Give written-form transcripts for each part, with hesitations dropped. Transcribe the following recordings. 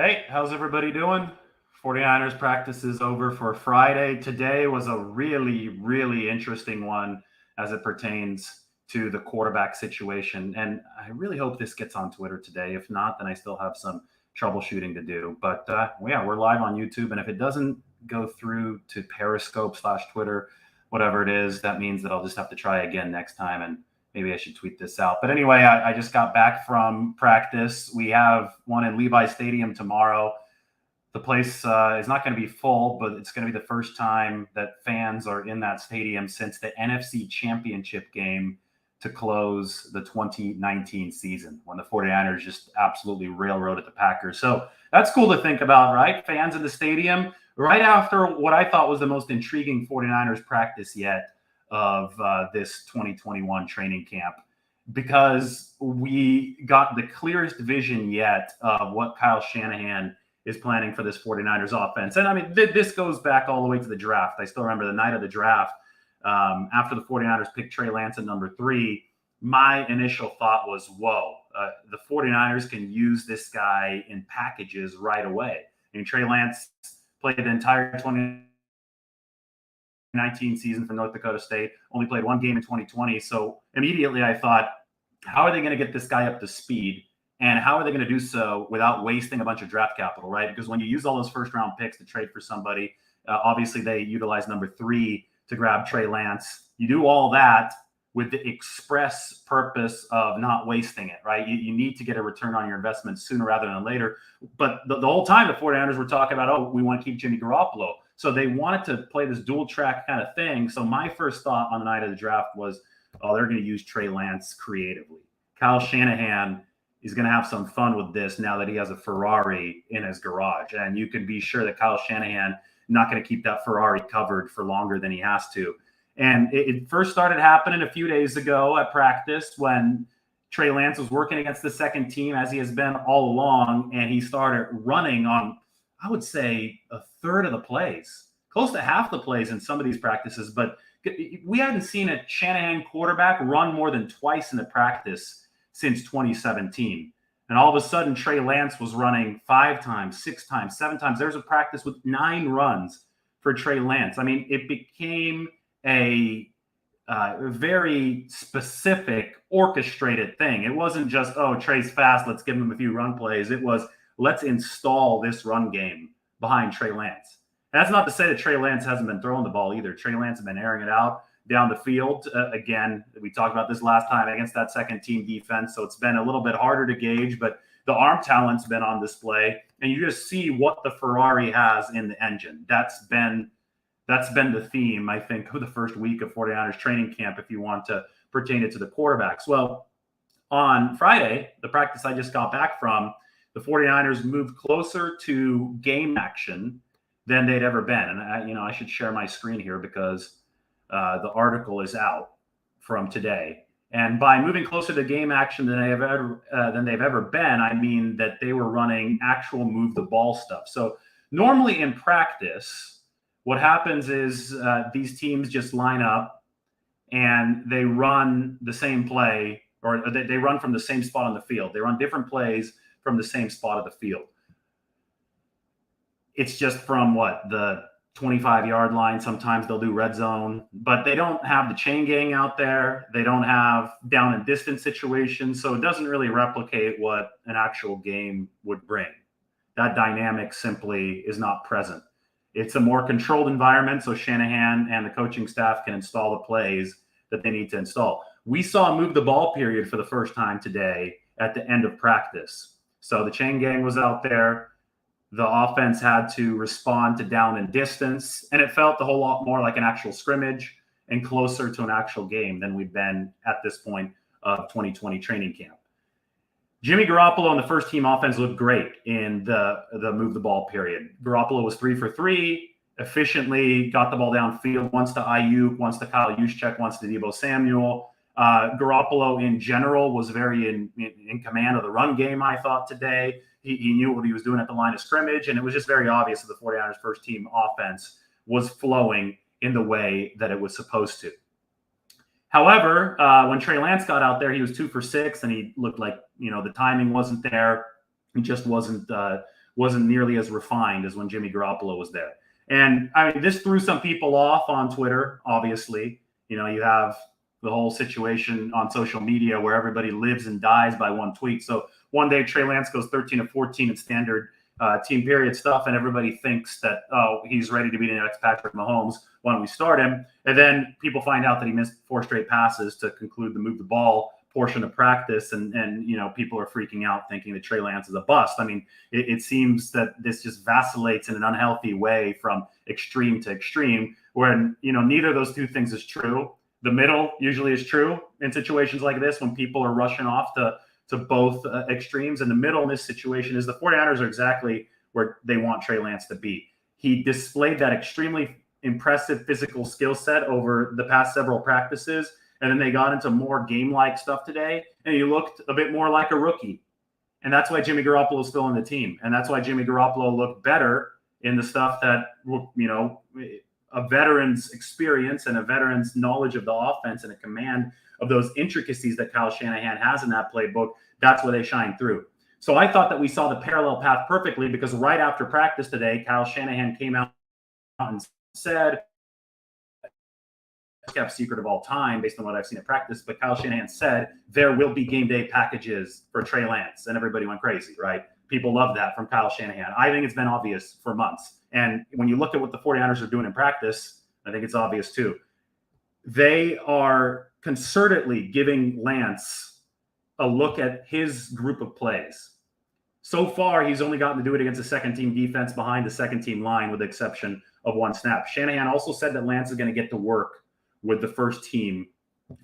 Hey, how's everybody doing? 49ers practice is over for Friday. Today was a really, really interesting one as it pertains to the quarterback situation. And I really hope this gets on Twitter today. If not, then I still have some troubleshooting to do. But yeah, we're live on YouTube. And if it doesn't go through to Periscope / Twitter, whatever it is, that means that I'll just have to try again next time. And maybe I should tweet this out. But anyway, I just got back from practice. We have one in Levi Stadium tomorrow. The place is not going to be full, but it's going to be the first time that fans are in that stadium since the NFC Championship game to close the 2019 season when the 49ers just absolutely railroaded the Packers. So that's cool to think about, right? Fans in the stadium right after what I thought was the most intriguing 49ers practice yet of this 2021 training camp, because we got the clearest vision yet of what Kyle Shanahan is planning for this 49ers offense. And I mean, this goes back all the way to the draft. I still remember the night of the draft, after the 49ers picked Trey Lance at number 3, my initial thought was, whoa, the 49ers can use this guy in packages right away. I mean, Trey Lance played the entire 2019 season for North Dakota State, only played one game in 2020. So immediately I thought, how are they going to get this guy up to speed? And how are they going to do so without wasting a bunch of draft capital, right? Because when you use all those first-round picks to trade for somebody, obviously they utilize number 3 to grab Trey Lance. You do all that with the express purpose of not wasting it, right? You need to get a return on your investment sooner rather than later. But the whole time the 49ers were talking about, oh, we want to keep Jimmy Garoppolo. So they wanted to play this dual track kind of thing. So my first thought on the night of the draft was, oh, they're going to use Trey Lance creatively. Kyle Shanahan is going to have some fun with this now that he has a Ferrari in his garage. And you can be sure that Kyle Shanahan not going to keep that Ferrari covered for longer than he has to. And it first started happening a few days ago at practice when Trey Lance was working against the second team, as he has been all along, and he started running on, I would say, a third of the plays, close to half the plays in some of these practices. But we hadn't seen a Shanahan quarterback run more than twice in the practice since 2017. And all of a sudden, Trey Lance was running 5 times, 6 times, 7 times. There was a practice with 9 runs for Trey Lance. I mean, it became a very specific, orchestrated thing. It wasn't just, oh, Trey's fast, let's give him a few run plays. It was, let's install this run game behind Trey Lance. And that's not to say that Trey Lance hasn't been throwing the ball either. Trey Lance has been airing it out down the field. Again, we talked about this last time against that second team defense, so it's been a little bit harder to gauge, but the arm talent's been on display, and you just see what the Ferrari has in the engine. That's been the theme, I think, of the first week of 49ers training camp, if you want to pertain it to the quarterbacks. Well, on Friday, the practice I just got back from, the 49ers moved closer to game action than they'd ever been. And I should share my screen here because the article is out from today. And by moving closer to game action than they've ever been, I mean that they were running actual move the ball stuff. So normally in practice, what happens is these teams just line up and they run the same play, or they run from the same spot on the field. They run different plays from the same spot of the field. It's just from the 25-yard line. Sometimes they'll do red zone, but they don't have the chain gang out there. They don't have down and distance situations. So it doesn't really replicate what an actual game would bring. That dynamic simply is not present. It's a more controlled environment, so Shanahan and the coaching staff can install the plays that they need to install. We saw a move the ball period for the first time today at the end of practice. So the chain gang was out there. The offense had to respond to down and distance, and it felt a whole lot more like an actual scrimmage and closer to an actual game than we've been at this point of 2020 training camp. Jimmy Garoppolo and the first team offense looked great in the move the ball period. Garoppolo was 3 for 3, efficiently got the ball downfield, once to Ayuk, once to Kyle Juszczyk, once to Deebo Samuel. Garoppolo in general was very in command of the run game, I thought, today. He knew what he was doing at the line of scrimmage, and it was just very obvious that the 49ers first team offense was flowing in the way that it was supposed to. However, when Trey Lance got out there, he was 2 for 6, and he looked like, the timing wasn't there. He just wasn't wasn't nearly as refined as when Jimmy Garoppolo was there. And I mean, this threw some people off on Twitter, obviously. You know, you have the whole situation on social media where everybody lives and dies by one tweet. So one day Trey Lance goes 13-14 in standard team period stuff, and everybody thinks that, oh, he's ready to be the next Patrick Mahomes. Why don't we start him? And then people find out that he missed 4 straight passes to conclude the move the ball portion of practice, and you know, people are freaking out thinking that Trey Lance is a bust. I mean, it seems that this just vacillates in an unhealthy way from extreme to extreme, where, you know, neither of those two things is true. The middle usually is true in situations like this when people are rushing off to both extremes. And the middle in this situation is the 49ers are exactly where they want Trey Lance to be. He displayed that extremely impressive physical skill set over the past several practices, and then they got into more game-like stuff today, and he looked a bit more like a rookie. And that's why Jimmy Garoppolo is still on the team. And that's why Jimmy Garoppolo looked better in the stuff that, you know, a veteran's experience and a veteran's knowledge of the offense and a command of those intricacies that Kyle Shanahan has in that playbook. That's where they shine through. So I thought that we saw the parallel path perfectly, because right after practice today, Kyle Shanahan came out and said, kept secret of all time based on what I've seen at practice, but Kyle Shanahan said there will be game day packages for Trey Lance, and everybody went crazy, right? People love that from Kyle Shanahan. I think it's been obvious for months. And when you look at what the 49ers are doing in practice, I think it's obvious too. They are concertedly giving Lance a look at his group of plays. So far, he's only gotten to do it against a second-team defense behind the second-team line, with the exception of one snap. Shanahan also said that Lance is going to get to work with the first-team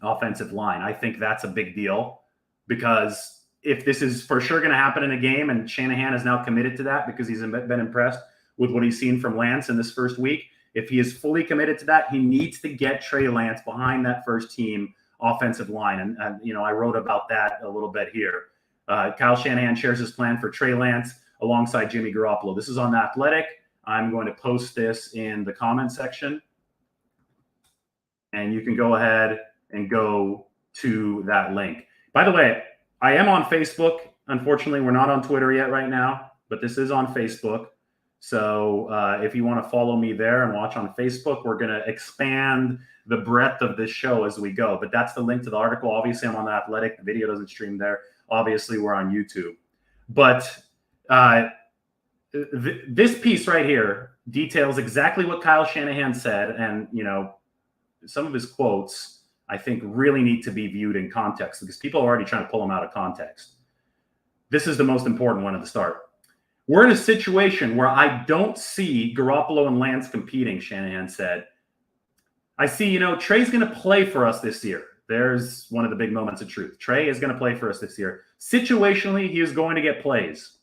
offensive line. I think that's a big deal, because if this is for sure going to happen in a game, and Shanahan is now committed to that because he's been impressed with what he's seen from Lance in this first week, if he is fully committed to that, he needs to get Trey Lance behind that first-team offensive line. And you know, I wrote about that a little bit here. Kyle Shanahan shares his plan for Trey Lance alongside Jimmy Garoppolo. This is on The Athletic. I'm going to post this in the comment section, and you can go ahead and go to that link. By the way, I am on Facebook. Unfortunately, we're not on Twitter yet right now, but this is on Facebook. So if you want to follow me there and watch on Facebook, we're going to expand the breadth of this show as we go. But that's the link to the article. Obviously, I'm on The Athletic. The video doesn't stream there. Obviously, we're on YouTube. But this piece right here details exactly what Kyle Shanahan said. And, you know, some of his quotes, I think, really need to be viewed in context, because people are already trying to pull them out of context. This is the most important one at the start. We're in a situation where I don't see Garoppolo and Lance competing, Shanahan said. I see, you know, Trey's going to play for us this year. There's one of the big moments of truth. Trey is going to play for us this year. Situationally, he is going to get plays.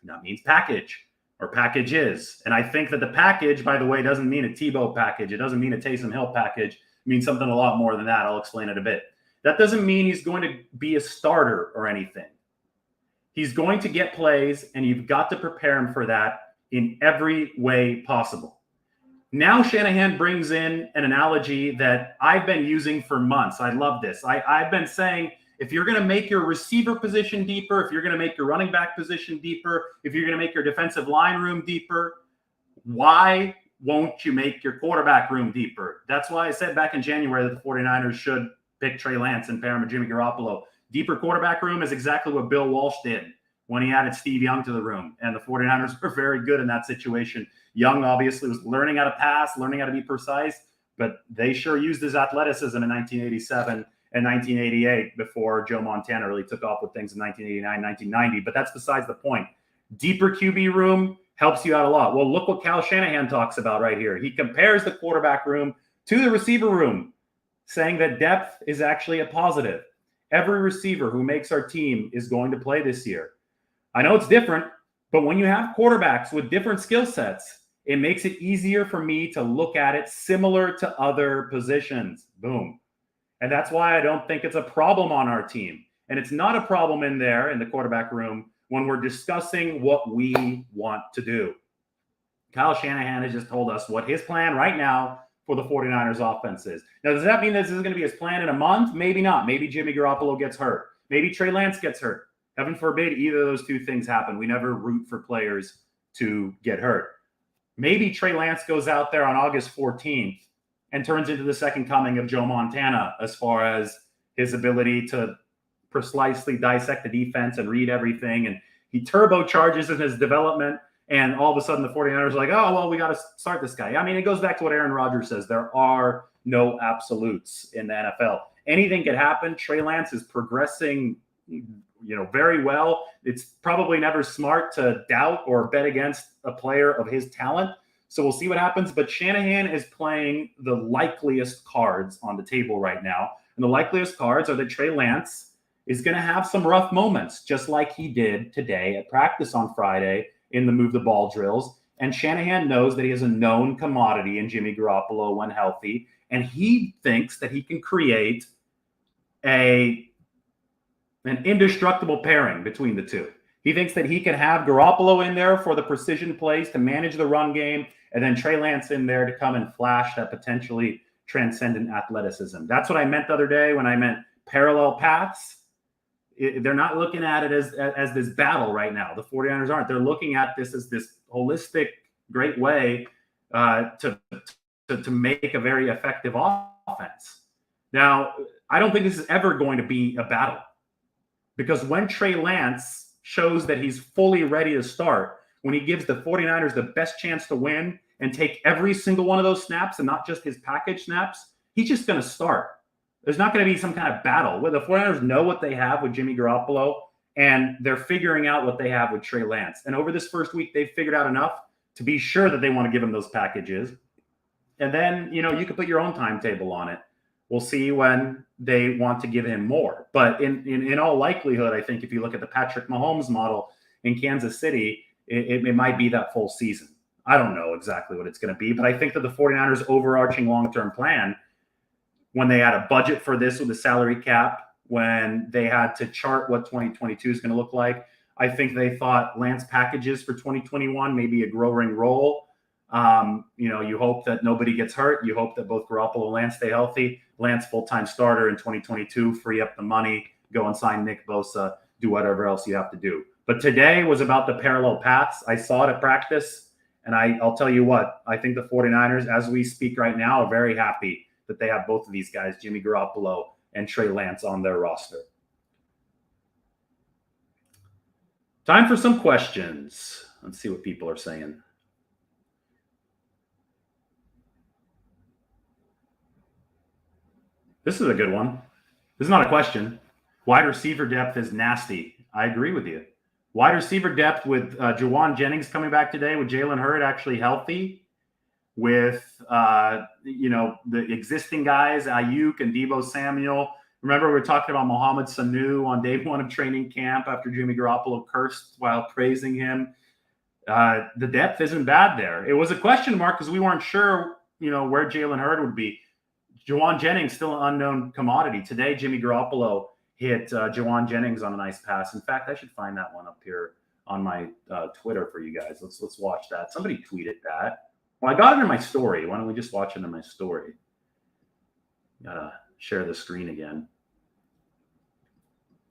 That means package or packages. And I think that the package, by the way, doesn't mean a Tebow package. It doesn't mean a Taysom Hill package. It means something a lot more than that. I'll explain it a bit. That doesn't mean he's going to be a starter or anything. He's going to get plays, and you've got to prepare him for that in every way possible. Now Shanahan brings in an analogy that I've been using for months. I love this. I've been saying, if you're going to make your receiver position deeper, if you're going to make your running back position deeper, if you're going to make your defensive line room deeper, why won't you make your quarterback room deeper? That's why I said back in January that the 49ers should pick Trey Lance and pair him with Jimmy Garoppolo. Deeper quarterback room is exactly what Bill Walsh did when he added Steve Young to the room. And the 49ers were very good in that situation. Young obviously was learning how to pass, learning how to be precise, but they sure used his athleticism in 1987 and 1988 before Joe Montana really took off with things in 1989, 1990. But that's besides the point. Deeper QB room helps you out a lot. Well, look what Kyle Shanahan talks about right here. He compares the quarterback room to the receiver room, saying that depth is actually a positive. Every receiver who makes our team is going to play this year. I know it's different, but when you have quarterbacks with different skill sets, it makes it easier for me to look at it similar to other positions. Boom. And that's why I don't think it's a problem on our team. And it's not a problem in there in the quarterback room when we're discussing what we want to do. Kyle Shanahan has just told us what his plan right now for the 49ers offense is. Now, does that mean this is going to be his plan in a month? Maybe not. Maybe Jimmy Garoppolo gets hurt. Maybe Trey Lance gets hurt. Heaven forbid either of those two things happen. We never root for players to get hurt. Maybe Trey Lance goes out there on August 14th and turns into the second coming of Joe Montana as far as his ability to precisely dissect the defense and read everything. And he turbocharges in his development. And all of a sudden the 49ers are like, oh, well, we got to start this guy. I mean, it goes back to what Aaron Rodgers says. There are no absolutes in the NFL. Anything could happen. Trey Lance is progressing, very well. It's probably never smart to doubt or bet against a player of his talent. So we'll see what happens. But Shanahan is playing the likeliest cards on the table right now. And the likeliest cards are that Trey Lance is going to have some rough moments, just like he did today at practice on Friday in the move the ball drills. And Shanahan knows that he has a known commodity in Jimmy Garoppolo when healthy. And he thinks that he can create an indestructible pairing between the two. He thinks that he can have Garoppolo in there for the precision plays to manage the run game, and then Trey Lance in there to come and flash that potentially transcendent athleticism. That's what I meant the other day when I meant parallel paths. They're not looking at it as this battle right now. The 49ers aren't. They're looking at this as this holistic, great way to make a very effective offense. Now, I don't think this is ever going to be a battle, because when Trey Lance shows that he's fully ready to start, when he gives the 49ers the best chance to win and take every single one of those snaps and not just his package snaps, he's just going to start. There's not going to be some kind of battle where the 49ers know what they have with Jimmy Garoppolo, and they're figuring out what they have with Trey Lance. And over this first week, they've figured out enough to be sure that they want to give him those packages. And then, you can put your own timetable on it. We'll see when they want to give him more. But in all likelihood, I think if you look at the Patrick Mahomes model in Kansas City, it might be that full season. I don't know exactly what it's going to be, but I think that the 49ers' overarching long-term plan, when they had a budget for this with a salary cap, when they had to chart what 2022 is going to look like, I think they thought Lance packages for 2021, maybe a growing role. You hope that nobody gets hurt. You hope that both Garoppolo and Lance stay healthy. Lance full-time starter in 2022, free up the money, go and sign Nick Bosa, do whatever else you have to do. But today was about the parallel paths. I saw it at practice, and I'll tell you what, I think the 49ers, as we speak right now, are very happy that they have both of these guys, Jimmy Garoppolo and Trey Lance, on their roster. Time for some questions. Let's see what people are saying. This is a good one. This is not a question. Wide receiver depth is nasty. I agree with you. Wide receiver depth with Juwan Jennings coming back today, with Jalen Hurd actually healthy, with the existing guys, Ayuk and Deebo Samuel. Remember, we were talking about Mohamed Sanu on day one of training camp after Jimmy Garoppolo cursed while praising him. The depth isn't bad there. It was a question mark because we weren't sure, where Jalen Hurd would be. Juwan Jennings, still an unknown commodity. Today, Jimmy Garoppolo hit Juwan Jennings on a nice pass. In fact, I should find that one up here on my Twitter for you guys. Let's watch that. Somebody tweeted that. Well, I got it in my story. Why don't we just watch it in my story? Gotta share the screen again.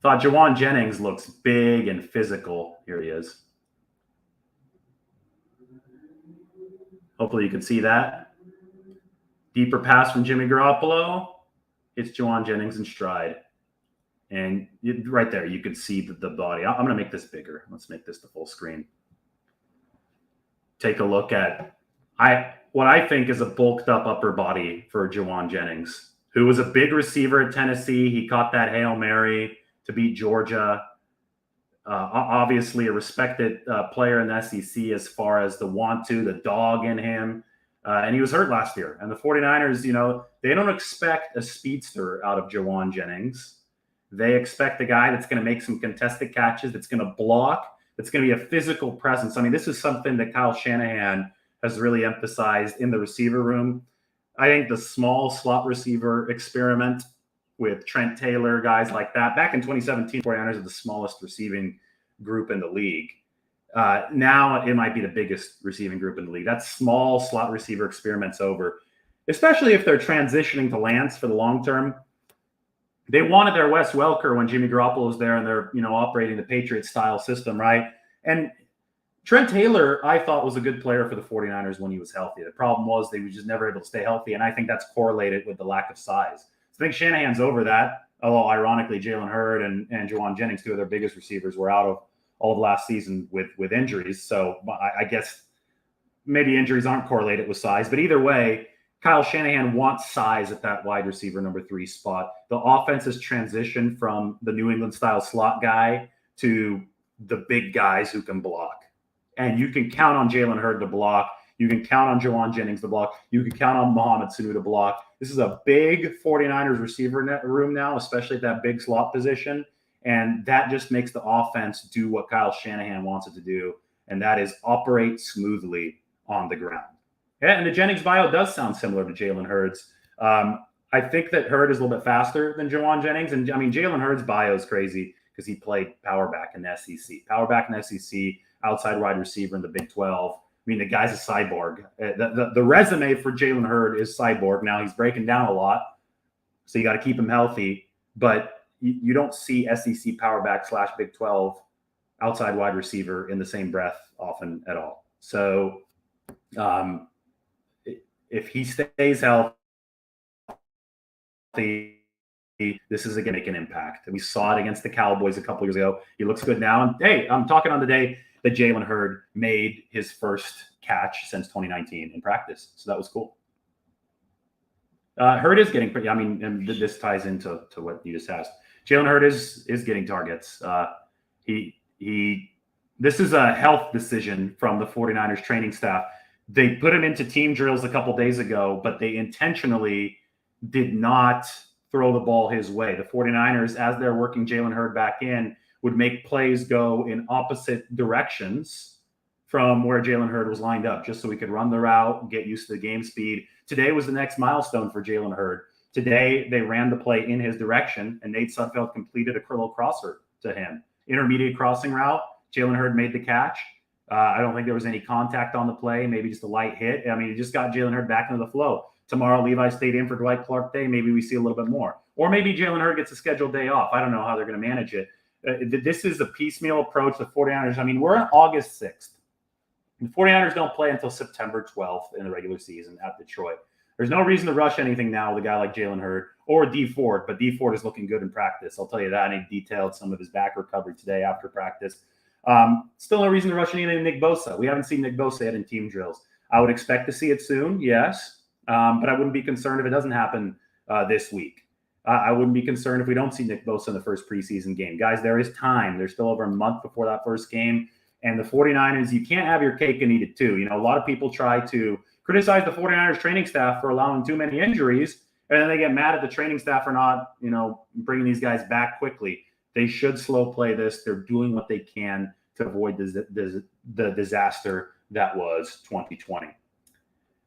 Thought Juwan Jennings looks big and physical. Here he is. Hopefully you can see that. Deeper pass from Jimmy Garoppolo. It's Juwan Jennings in stride. And right there, you can see the body. I'm going to make this bigger. Let's make this the full screen. Take a look at what I think is a bulked up upper body for Juwan Jennings, who was a big receiver at Tennessee. He caught that Hail Mary to beat Georgia. Obviously a respected player in the SEC as far as the dog in him. And he was hurt last year. And the 49ers, they don't expect a speedster out of Juwan Jennings. They expect a guy that's going to make some contested catches, that's going to block, that's going to be a physical presence. I mean, this is something that Kyle Shanahan has really emphasized in the receiver room. I think the small slot receiver experiment with Trent Taylor, guys like that, back in 2017, 49ers are the smallest receiving group in the league. Now it might be the biggest receiving group in the league. That small slot receiver experiment's over, especially if they're transitioning to Lance for the long term. They wanted their Wes Welker when Jimmy Garoppolo was there, and they're operating the Patriot style system, right? And Trent Taylor, I thought, was a good player for the 49ers when he was healthy. The problem was they were just never able to stay healthy, and I think that's correlated with the lack of size. So I think Shanahan's over that, although ironically, Jalen Hurd and Juwan Jennings, two of their biggest receivers, were out of all of last season with injuries. So I guess maybe injuries aren't correlated with size, but either way, Kyle Shanahan wants size at that wide receiver number 3 spot. The offense has transitioned from the New England style slot guy to the big guys who can block. And you can count on Jalen Hurd to block. You can count on Juwan Jennings to block. You can count on Mohamed Sanu to block. This is a big 49ers receiver room now, especially at that big slot position. And that just makes the offense do what Kyle Shanahan wants it to do, and that is operate smoothly on the ground. Yeah, and the Jennings bio does sound similar to Jalen Hurd's. I think that Hurd is a little bit faster than Juwan Jennings. And I mean, Jalen Hurd's bio is crazy because he played power back in the SEC. Power back in the SEC, outside wide receiver in the Big 12. I mean, the guy's a cyborg. The resume for Jalen Hurd is cyborg. Now he's breaking down a lot, so you got to keep him healthy. But you don't see SEC power back / Big 12 outside wide receiver in the same breath often at all. So if he stays healthy, this is going to make an impact. We saw it against the Cowboys a couple years ago. He looks good now. And hey, I'm talking on the day that Jalen Hurd made his first catch since 2019 in practice. So that was cool. Hurd is getting pretty, I mean, and this ties into what you just asked. Jalen Hurd is getting targets. This is a health decision from the 49ers training staff. They put him into team drills a couple days ago, but they intentionally did not throw the ball his way. The 49ers, as they're working Jalen Hurd back in, would make plays go in opposite directions from where Jalen Hurd was lined up, just so we could run the route, get used to the game speed. Today was the next milestone for Jalen Hurd. Today, they ran the play in his direction, and Nate Sudfeld completed a little crosser to him. Intermediate crossing route, Jalen Hurd made the catch. I don't think there was any contact on the play, maybe just a light hit. I mean, it just got Jalen Hurd back into the flow. Tomorrow, Levi stayed in for Dwight Clark Day. Maybe we see a little bit more. Or maybe Jalen Hurd gets a scheduled day off. I don't know how they're going to manage it. This is a piecemeal approach. The 49ers, I mean, we're on August 6th. The 49ers don't play until September 12th in the regular season at Detroit. There's no reason to rush anything now with a guy like Jalen Hurd or Dee Ford, but Dee Ford is looking good in practice. I'll tell you that. And he detailed some of his back recovery today after practice. Still no reason to rush anything Nick Bosa. We haven't seen Nick Bosa yet in team drills. I would expect to see it soon, yes, but I wouldn't be concerned if it doesn't happen this week. I wouldn't be concerned if we don't see Nick Bosa in the first preseason game. Guys, there is time. There's still over a month before that first game. And the 49ers, you can't have your cake and eat it too. You know, a lot of people try to criticize the 49ers training staff for allowing too many injuries, and then they get mad at the training staff for not, you know, bringing these guys back quickly. They should slow play this. They're doing what they can to avoid the disaster that was 2020.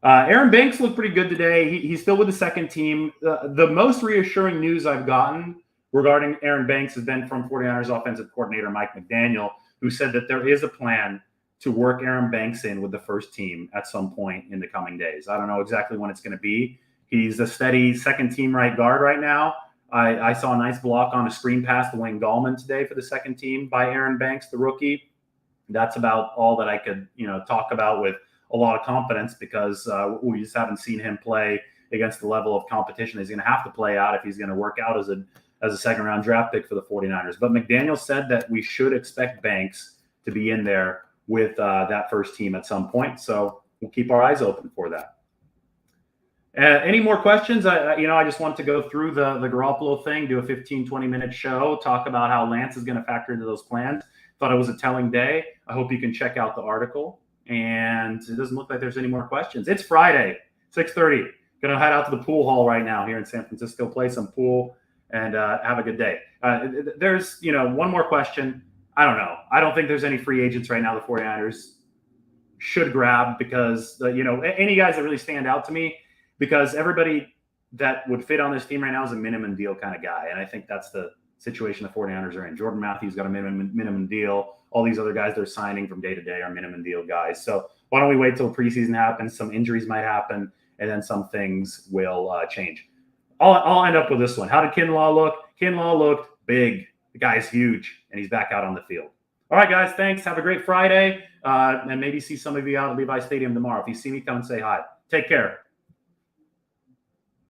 Aaron Banks looked pretty good today. He's still with the second team. The most reassuring news I've gotten regarding Aaron Banks has been from 49ers offensive coordinator Mike McDaniel, who said that there is a plan to work Aaron Banks in with the first team at some point in the coming days. I don't know exactly when it's going to be. He's a steady second team right guard right now. I saw a nice block on a screen pass to Wayne Gallman today for the second team by Aaron Banks, the rookie. That's about all that I could, talk about with a lot of confidence, because we just haven't seen him play against the level of competition he's going to have to play out if he's going to work out as a second-round draft pick for the 49ers. But McDaniel said that we should expect Banks to be in there with that first team at some point. So we'll keep our eyes open for that. Any more questions? I just want to go through the Garoppolo thing, do a 15, 20-minute show, talk about how Lance is going to factor into those plans. Thought it was a telling day. I hope you can check out the article. And it doesn't look like there's any more questions. It's Friday, 6:30. Going to head out to the pool hall right now here in San Francisco, play some pool, and have a good day. There's, one more question. I don't know. I don't think there's any free agents right now the 49ers should grab, because, any guys that really stand out to me, because everybody that would fit on this team right now is a minimum deal kind of guy. And I think that's the situation the 49ers are in. Jordan Matthews got a minimum deal. All these other guys they're signing from day to day are minimum deal guys. So why don't we wait till preseason happens? Some injuries might happen, and then some things will change. I'll end up with this one. How did Kinlaw look? Kinlaw looked big. The guy's huge, and he's back out on the field. All right, guys. Thanks. Have a great Friday. And maybe see some of you out at Levi Stadium tomorrow. If you see me, come and say hi. Take care.